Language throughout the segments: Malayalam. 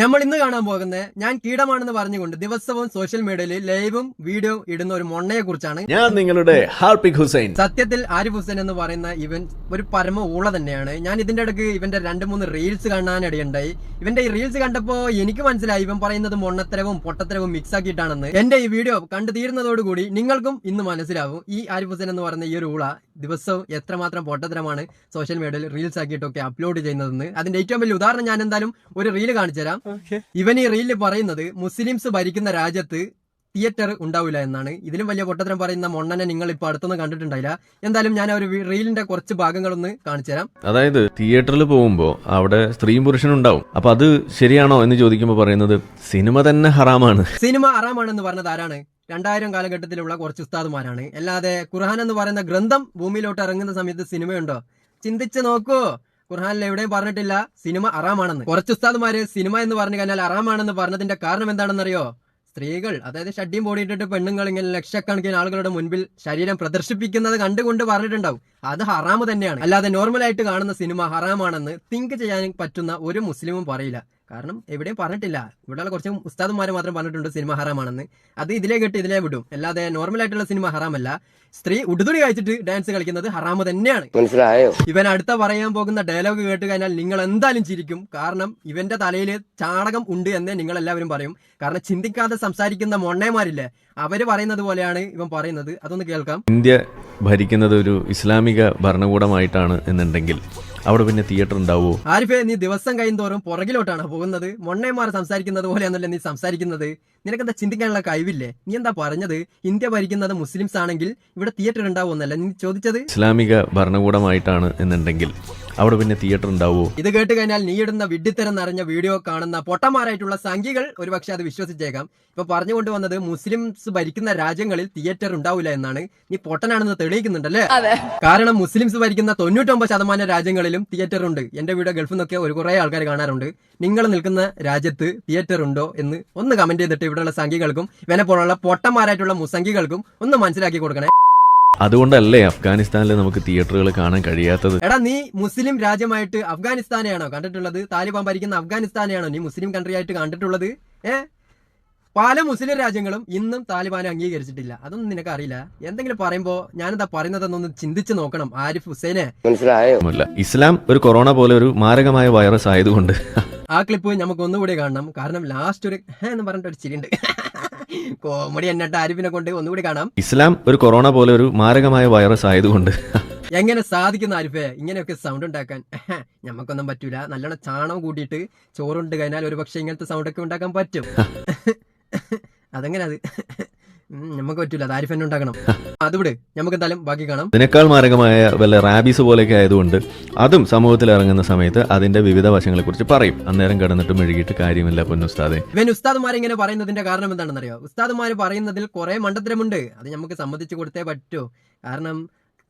നമ്മൾ ഇന്ന് കാണാൻ പോകുന്നത് ഞാൻ കീടമാണെന്ന് പറഞ്ഞുകൊണ്ട് ദിവസവും സോഷ്യൽ മീഡിയയിൽ ലൈവും വീഡിയോ ഇടുന്ന ഒരു മൊണ്ണയെ കുറിച്ചാണ്. ഞാൻ നിങ്ങളുടെ ഹാർപിക് ഹുസൈൻ. സത്യത്തിൽ ആരിഫ് ഹുസൈൻ എന്ന് പറയുന്ന ഇവൻ ഒരു പരമ ഊള തന്നെയാണ്. ഞാൻ ഇതിന്റെ ഇടയ്ക്ക് ഇവന്റെ 2-3 റീൽസ് കാണാനിടയുണ്ടായി. ഇവന്റെ ഈ റീൽസ് കണ്ടപ്പോ എനിക്ക് മനസ്സിലായി ഇവൻ പറയുന്നത് മൊണ്ണത്തരവും പൊട്ടത്തരവും മിക്സ് ആക്കിയിട്ടാണെന്ന്. എന്റെ ഈ വീഡിയോ കണ്ടു തീരുന്നതോടുകൂടി നിങ്ങൾക്കും ഇന്ന് മനസ്സിലാവും ഈ ആരിഫ് ഹുസൈൻ എന്ന് പറയുന്ന ഈ ഒരു ഊള ദിവസവും എത്രമാത്രം പൊട്ടത്തരമാണ് സോഷ്യൽ മീഡിയയിൽ റീൽസ് ആക്കിയിട്ടൊക്കെ അപ്ലോഡ് ചെയ്യുന്നതെന്ന്. അതിന്റെ ഏറ്റവും വലിയ ഉദാഹരണം ഞാൻ എന്തായാലും ഒരു റീല് കാണിച്ചു തരാം. ഇവൻ ഈ റീലിൽ പറയുന്നത് മുസ്ലിംസ് ഭരിക്കുന്ന രാജ്യത്ത് തിയേറ്റർ ഉണ്ടാവില്ല എന്നാണ്. ഇതിലും വലിയ പൊട്ടത്തരം പറയുന്ന മൊണ്ണനെ നിങ്ങൾ ഇപ്പൊ അടുത്തൊന്നും കണ്ടിട്ടുണ്ടായില്ല. എന്തായാലും ഞാൻ ഒരു റീലിന്റെ കുറച്ച് ഭാഗങ്ങളൊന്ന് കാണിച്ചു തരാം. അതായത് തിയേറ്ററിൽ പോകുമ്പോ അവിടെ സ്ത്രീയും പുരുഷനും ഉണ്ടാവും. അപ്പൊ അത് ശരിയാണോ എന്ന് ചോദിക്കുമ്പോ പറയുന്നത് സിനിമ തന്നെ ഹറാമാണ്. സിനിമ ഹറാമാണെന്ന് പറഞ്ഞത് ആരാണ്? 2000 കാലഘട്ടത്തിലുള്ള കുറച്ച് ഉസ്താദുമാരാണ്. അല്ലാതെ ഖുർആൻ എന്ന് പറയുന്ന ഗ്രന്ഥം ഭൂമിയിലോട്ട് ഇറങ്ങുന്ന സമയത്ത് സിനിമയുണ്ടോ? ചിന്തിച്ച് നോക്കൂ. ഖുർആനിൽ എവിടെയും പറഞ്ഞിട്ടില്ല സിനിമ ഹറാമാണെന്ന്. കുറച്ച് ഉസ്താദുമാര് സിനിമ എന്ന് പറഞ്ഞു കഴിഞ്ഞാൽ ഹറാമാണെന്ന് പറഞ്ഞതിന്റെ കാരണം എന്താണെന്നറിയോ? സ്ത്രീകൾ, അതായത് ഷഡ്ഡിയും പൊടിയിട്ടിട്ട് പെണ്ണുങ്ങൾ ഇങ്ങനെ ലക്ഷക്കണക്കിന് ആളുകളുടെ മുൻപിൽ ശരീരം പ്രദർശിപ്പിക്കുന്നത് കണ്ടുകൊണ്ട് പറഞ്ഞിട്ടുണ്ടാവും അത് ഹറാമ് തന്നെയാണ്. അല്ലാതെ നോർമലായിട്ട് കാണുന്ന സിനിമ ഹറാമാണെന്ന് തിങ്ക് ചെയ്യാൻ പറ്റുന്ന ഒരു മുസ്ലിമും പറയില്ല. കാരണം എവിടെയും പറഞ്ഞിട്ടില്ല. ഇവിടെയുള്ള കുറച്ച് ഉസ്താദുമാര് മാത്രം പറഞ്ഞിട്ടുണ്ട് സിനിമ ഹറാമാണെന്ന്. അത് ഇതിലേ കെട്ടി ഇതിലേ വിടും. അല്ലാതെ നോർമലായിട്ടുള്ള സിനിമ ഹറാമല്ല. സ്ത്രീ ഉടുതുണി കഴിച്ചിട്ട് ഡാൻസ് കളിക്കുന്നത് ഹറാമ് തന്നെയാണ്. മനസ്സിലായോ? ഇവൻ അടുത്ത പറയാൻ പോകുന്ന ഡയലോഗ് കേട്ട് കഴിഞ്ഞാൽ നിങ്ങൾ എന്തായാലും ചിരിക്കും. കാരണം ഇവന്റെ തലയിൽ ചാണകം ഉണ്ട് എന്നേ നിങ്ങൾ എല്ലാവരും പറയും. കാരണം ചിന്തിക്കാതെ സംസാരിക്കുന്ന മൊണ്ണേമാരില്ലേ, അവര് പറയുന്നത് പോലെയാണ് ഇവൻ പറയുന്നത്. അതൊന്ന് കേൾക്കാം. ഇന്ത്യ ഭരിക്കുന്നത് ഒരു ഇസ്ലാമിക ഭരണകൂടമായിട്ടാണ് എന്നുണ്ടെങ്കിൽ അവിടെ പിന്നെ തിയേറ്റർ ഉണ്ടാവുമോ? ആരിഫേ, നീ ദിവസം കഴിയുന്തോറും പുറകിലോട്ടാണ് പോകുന്നത്. മൊണ്ണേമാർ സംസാരിക്കുന്നത് പോലെയാണല്ലോ നീ സംസാരിക്കുന്നത്. നിനക്കെന്താ ചിന്തിക്കാനുള്ള കഴിവില്ലേ? നീ എന്താ പറഞ്ഞത്? ഇന്ത്യ ഭരിക്കുന്നത് മുസ്ലിംസ് ആണെങ്കിൽ ഇവിടെ തിയേറ്റർ ഉണ്ടാവുമെന്നല്ല നീ ചോദിച്ചത്? ഇസ്ലാമിക ഭരണകൂടമായിട്ടാണ് എന്നുണ്ടെങ്കിൽ അവിടെ പിന്നെ തിയേറ്റർ ഉണ്ടാവുമോ? ഇത് കേട്ട് കഴിഞ്ഞാൽ നീ ഇടുന്ന വിഡ്ഢിത്തരം നിറഞ്ഞ വീഡിയോ കാണുന്ന പൊട്ടന്മാരായിട്ടുള്ള സംഖ്യകൾ ഒരുപക്ഷെ അത് വിശ്വസിച്ചേക്കാം. ഇപ്പൊ പറഞ്ഞുകൊണ്ടുവന്നത് മുസ്ലിംസ് ഭരിക്കുന്ന രാജ്യങ്ങളിൽ തിയേറ്റർ ഉണ്ടാവില്ല എന്നാണ്. നീ പൊട്ടനാണെന്ന് തെളിയിക്കുന്നുണ്ടല്ലേ? കാരണം മുസ്ലിംസ് ഭരിക്കുന്ന 99% രാജ്യങ്ങളിലും തിയേറ്റർ ഉണ്ട്. എന്റെ വീഡിയോ ഗൾഫിൽ നിന്നൊക്കെ കുറെ ആൾക്കാർ കാണാറുണ്ട്. നിങ്ങൾ നിൽക്കുന്ന രാജ്യത്ത് തിയേറ്റർ ഉണ്ടോ എന്ന് ഒന്ന് കമന്റ് ചെയ്തിട്ട് ഇവിടെയുള്ള സംഖ്യകൾക്കും ഇവനെ പോലുള്ള പൊട്ടന്മാരായിട്ടുള്ള മുസംഖികൾക്കും ഒന്ന് മനസ്സിലാക്കി കൊടുക്കണേ. അതുകൊണ്ടല്ലേ അഫ്ഗാനിസ്ഥാനിൽ നമുക്ക് തിയേറ്ററുകൾ കാണാൻ കഴിയാത്തത്? എടാ, നീ മുസ്ലിം രാജ്യമായിട്ട് അഫ്ഗാനിസ്ഥാനെയാണോ കണ്ടിട്ടുള്ളത്? താലിബാൻ ഭരിക്കുന്ന അഫ്ഗാനിസ്ഥാനെയാണോ നീ മുസ്ലിം കൺട്രി ആയിട്ട് കണ്ടിട്ടുള്ളത്? പല മുസ്ലിം രാജ്യങ്ങളും ഇന്നും താലിബാനെ അംഗീകരിച്ചിട്ടില്ല. അതൊന്നും നിനക്ക് അറിയില്ല. എന്തെങ്കിലും പറയുമ്പോ ഞാനെന്താ പറയുന്നതെന്നൊന്ന് ചിന്തിച്ചു നോക്കണം ആരിഫ് ഹുസൈനെ. മനസ്സിലായോ? ഇസ്ലാം ഒരു കൊറോണ പോലെ ഒരു മാരകമായ വൈറസ് ആയതുകൊണ്ട് ആ ക്ലിപ്പ് നമുക്ക് ഒന്നുകൂടി കാണണം. കാരണം ലാസ്റ്റ് ഒരു എന്ന് പറഞ്ഞിട്ട് ഒരു ചിരിയുണ്ട്. കോമഡി എന്നിട്ട് ആരിഫിനെ കൊണ്ട് ഒന്നുകൂടി കാണാം. ഇസ്ലാം ഒരു കൊറോണ പോലെ ഒരു മാരകമായ വൈറസ് ആയതുകൊണ്ട് എങ്ങനെ സാധിക്കുന്ന ആരിഫേ ഇങ്ങനെയൊക്കെ സൗണ്ട് ഉണ്ടാക്കാൻ? ഞമ്മക്കൊന്നും പറ്റൂല. നല്ലോണം ചാണകം കൂട്ടിയിട്ട് ചോറുണ്ട് കഴിഞ്ഞാൽ ഒരു പക്ഷെ ഇങ്ങനത്തെ സൗണ്ട് ഒക്കെ ഉണ്ടാക്കാൻ പറ്റും. അതെങ്ങനെ അത് നമുക്ക് പറ്റൂല. അത് ആരിഫ് തന്നെ ഉണ്ടാക്കണം. അതുവിടെ നമുക്ക് എന്തായാലും ബാക്കി കാണാം. ഇതിനേക്കാൾ മാരകമായ വല്ല റാബീസ് പോലെയൊക്കെ ആയതുകൊണ്ട് അതും സമൂഹത്തിൽ ഇറങ്ങുന്ന സമയത്ത് അതിന്റെ വിവിധ വശങ്ങളെ കുറിച്ച് പറയും. അന്നേരം കിടന്നിട്ട് മെഴുകിയിട്ട് കാര്യമില്ല പൊന്നുസ്താദെ. ഇവൻ ഉസ്താദുമാരെ ഇങ്ങനെ പറയുന്നതിന്റെ കാരണം എന്താണെന്നറിയോ? ഉസ്താദുമാര് പറയുന്നതിൽ കുറെ മണ്ടത്തരമുണ്ട്. അത് നമുക്ക് സമ്മതിച്ചു കൊടുത്തേ പറ്റൂ. കാരണം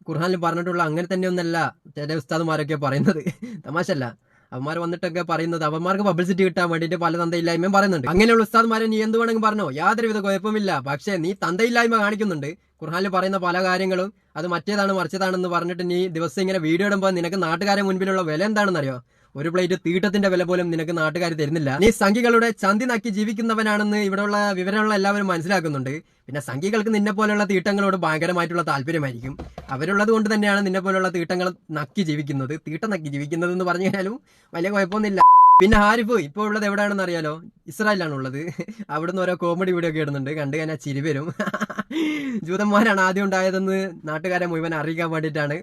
ഖുർആനിൽ പറഞ്ഞിട്ടുള്ള അങ്ങനെ തന്നെയൊന്നല്ല ചില ഉസ്താദുമാരൊക്കെ പറയുന്നത്. തമാശല്ല. അവന്മാർ വന്നിട്ടൊക്കെ പറയുന്നത് അവന്മാർക്ക് പബ്ലിസിറ്റി കിട്ടാൻ വേണ്ടിയിട്ട് പല തന്തയില്ലായ്മയും പറയുന്നുണ്ട്. അങ്ങനെയുള്ള ഉസ്താദ്മാരെ നീ എന്ത് വേണമെങ്കിൽ പറഞ്ഞോ, യാതൊരുവിധ കുഴപ്പമില്ല. പക്ഷേ നീ തന്തയില്ലായ്മ കാണിക്കുന്നുണ്ട്. ഖുർആനിൽ പറയുന്ന പല കാര്യങ്ങളും അത് മറ്റേതാണ് മറിച്ചതാണെന്ന് പറഞ്ഞിട്ട് നീ ദിവസം ഇങ്ങനെ വീഡിയോ ഇടുമ്പോൾ നിനക്ക് നാട്ടുകാരെ മുൻപിലുള്ള വില എന്താണെന്നറിയോ? ഒരു പ്ലേറ്റ് തീട്ടത്തിന്റെ വില പോലും നിനക്ക് നാട്ടുകാർ തരുന്നില്ല. നീ സംഖ്യകളുടെ ചന്തി നക്കി ജീവിക്കുന്നവനാണെന്ന് ഇവിടെയുള്ള വിവരമുള്ള എല്ലാവരും മനസ്സിലാക്കുന്നുണ്ട്. പിന്നെ സംഖ്യകൾക്ക് നിന്നെ പോലെയുള്ള തീട്ടങ്ങളോട് ഭയങ്കരമായിട്ടുള്ള താല്പര്യമായിരിക്കും. അവരുള്ളത് കൊണ്ട് തന്നെയാണ് നിന്നെ പോലുള്ള തീട്ടങ്ങൾ നക്കി ജീവിക്കുന്നത്. തീട്ടം നക്കി ജീവിക്കുന്നത് എന്ന് പറഞ്ഞു കഴിഞ്ഞാലും വലിയ കുഴപ്പമൊന്നുമില്ല. പിന്നെ ഹാരിഫ് ഇപ്പോൾ ഉള്ളത് എവിടെയാണെന്ന് അറിയാലോ? ഇസ്രായേലാണ് ഉള്ളത്. അവിടുന്ന് ഓരോ കോമഡി വീഡിയോ ഒക്കെ ഇടുന്നുണ്ട്. കണ്ടു കഴിഞ്ഞാൽ ചിരി വരും. ജൂതന്മാരാണ് ആദ്യം ഉണ്ടായതെന്ന് നാട്ടുകാരെ മുഴുവൻ അറിയിക്കാൻ വേണ്ടിയിട്ടാണ്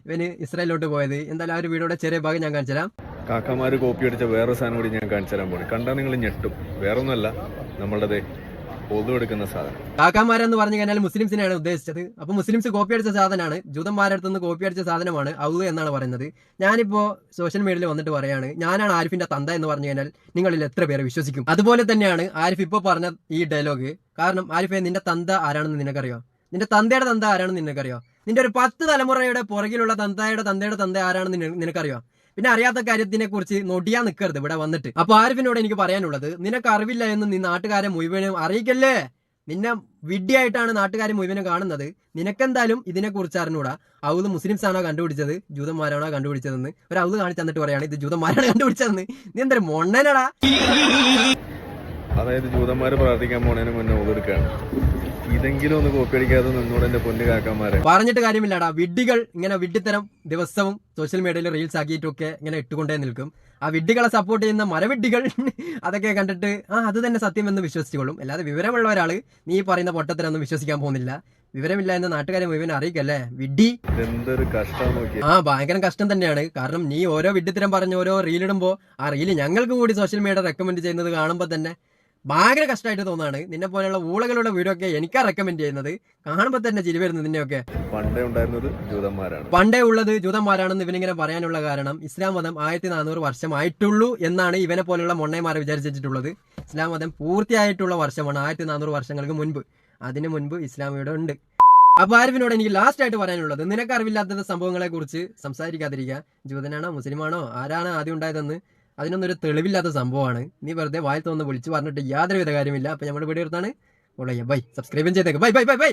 ഇവന് ഇസ്രായേലിലോട്ട് പോയത്. എന്തായാലും ആ ഒരു വീഡിയോയുടെ ചെറിയ ഭാഗം ഞാൻ കാണിച്ചു തരാം. കാക്കമാര് കോപ്പി അടിച്ച വേറൊരു സാധനം കൂടി ഞാൻ കാണിച്ചു തരാൻ പോണേ. കണ്ടാൽ നിങ്ങൾ ഞെട്ടും. വേറൊന്നുമല്ല, നമ്മളുടെ പൊതുവെടുക്കുന്ന സാധനം. കാക്കാമാരെന്ന് പറഞ്ഞു കഴിഞ്ഞാൽ മുസ്ലിംസിനെയാണ് ഉദ്ദേശിച്ചത്. അപ്പൊ മുസ്ലിംസ് കോപ്പി അടിച്ച സാധനമാണ്. ജൂതന്മാരുടെ അടുത്ത് നിന്ന് കോപ്പി അടിച്ച സാധനമാണ് ഔദ് എന്നാണ് പറയുന്നത്. ഞാനിപ്പോ സോഷ്യൽ മീഡിയയിൽ വന്നിട്ട് പറയാണ് ഞാനാണ് ആരിഫിന്റെ തന്ത എന്ന് പറഞ്ഞു കഴിഞ്ഞാൽ നിങ്ങളിൽ എത്ര പേരെ വിശ്വസിക്കും? അതുപോലെ തന്നെയാണ് ആരിഫ് ഇപ്പൊ പറഞ്ഞ ഈ ഡയലോഗ്. കാരണം ആരിഫെ, നിന്റെ തന്ത ആരാണെന്ന് നിനക്കറിയോ? നിന്റെ തന്തയുടെ തന്ത ആരാണെന്ന് നിനക്കറിയോ? നിന്റെ ഒരു 10 തലമുറയുടെ പുറകിലുള്ള തന്തയുടെ തന്ത ആരാണെന്ന് നിനക്കറിയോ? പിന്നെ അറിയാത്ത കാര്യത്തിനെ കുറിച്ച് നൊടിയാ നിൽക്കരുത് ഇവിടെ വന്നിട്ട്. അപ്പൊ ആരിഫിനോട് എനിക്ക് പറയാനുള്ളത്, നിനക്ക് അറിവില്ല എന്ന് നീ നാട്ടുകാരെ മുഴുവനും അറിയിക്കല്ലേ. നിന്നെ വിഡ്ഢിയായിട്ടാണ് നാട്ടുകാർ മുഴുവനും കാണുന്നത്. നിനക്കെന്തായാലും ഇതിനെക്കുറിച്ച് അറിഞ്ഞൂടാ. ഔദ് മുസ്ലിംസാണോ കണ്ടുപിടിച്ചത് ജൂതന്മാരാണോ കണ്ടുപിടിച്ചതെന്ന് ഒരു ഔദ് കാണിച്ചു തന്നിട്ട് പറയാണ് ഇത് ജൂതന്മാരാണ് കണ്ടുപിടിച്ചതെന്ന്. നീ എന്തൊരു മൊണ്ണനടാ. അതായത് ജൂതന്മാര് പ്രാർത്ഥിക്കാൻ പോണതിന് മുന്നേ ഓതെടുക്കുകയാണ്. ഇതെങ്കിലും ഒന്ന് കോപ്പി അടിക്കാതെ നിന്നോടെ എന്റെ പൊന്നു കാക്കന്മാരെ. പറഞ്ഞിട്ട് കാര്യമില്ലടാ. വിഡ്ഢികൾ ഇങ്ങനെ വിഡ്ഢിത്തരം ദിവസവും സോഷ്യൽ മീഡിയയിൽ റീൽസ് ആക്കിയിട്ടൊക്കെ ഇങ്ങനെ ഇട്ടുകൊണ്ടേ നിൽക്കും. ആ വിഡ്ഢികളെ സപ്പോർട്ട് ചെയ്യുന്ന മരവിഡ്ഢികൾ അതൊക്കെ കണ്ടിട്ട് അത് തന്നെ സത്യം എന്ന് വിശ്വസിച്ചുകൊള്ളും. അല്ലാതെ വിവരമുള്ള ഒരാള് നീ പറയുന്ന പൊട്ടത്തരൊന്നും വിശ്വസിക്കാൻ പോകുന്നില്ല. വിവരമില്ല എന്ന് നാട്ടുകാരെ മുഴുവൻ അറിയിക്കല്ലേ വിഡ്ഢി. എന്തൊരു കഷ്ടം നോക്കി. ഭയങ്കര കഷ്ടം തന്നെയാണ്. കാരണം നീ ഓരോ വിഡ്ഢിത്തരം പറഞ്ഞ് ഓരോ റീലിടുമ്പോ ആ റീല് ഞങ്ങൾക്ക് കൂടി സോഷ്യൽ മീഡിയ റെക്കമെൻഡ് ചെയ്യുന്നത് കാണുമ്പോൾ തന്നെ ഭയങ്കര കഷ്ടമായിട്ട് തോന്നാണ്. നിന്നെ പോലെയുള്ള ഊളകളുടെ വീഡിയോ ഒക്കെ എനിക്കാ റെക്കമെൻഡ് ചെയ്യുന്നത്. കാണുമ്പോൾ തന്നെ ചിരി വരുന്നു നിന്നെയൊക്കെ. പണ്ടേ ഉണ്ടായിരുന്നത് ജൂതന്മാരാണ്, പണ്ടേ ഉള്ളത് ജൂതന്മാരാണെന്ന് ഇവനിങ്ങനെ പറയാനുള്ള കാരണം ഇസ്ലാം മതം 1400 വർഷമായിട്ടുള്ളൂ എന്നാണ് ഇവനെ പോലെയുള്ള മൊണ്ണയമാരെ വിചാരിച്ചിട്ടുള്ളത്. ഇസ്ലാം മതം പൂർത്തിയായിട്ടുള്ള വർഷമാണ് 1400 വർഷങ്ങൾക്ക് മുൻപ്. അതിനു മുൻപ് ഇസ്ലാം ഇവിടെ ഉണ്ട്. അപ്പൊ ആരിഫിനോട് എനിക്ക് ലാസ്റ്റ് ആയിട്ട് പറയാനുള്ളത്, നിനക്ക് അറിവില്ലാത്ത സംഭവങ്ങളെ കുറിച്ച് സംസാരിക്കാതിരിക്കുക. ജൂതനാണോ മുസ്ലിമാണോ ആരാണ് ആദ്യം ഉണ്ടായതെന്ന് അതിനൊന്നും ഒരു തെളിവില്ലാത്ത സംഭവമാണ്. നീ വെറുതെ വായിൽ തോന്നുന്നു വിളിച്ചു പറഞ്ഞിട്ട് യാതൊരുവിധ കാര്യമില്ല. അപ്പൊ നമ്മുടെ വീഡിയോ എടുത്താണ്. ബൈ, സബ്സ്ക്രൈബും ചെയ്തേക്ക്. Bye bye bye bye.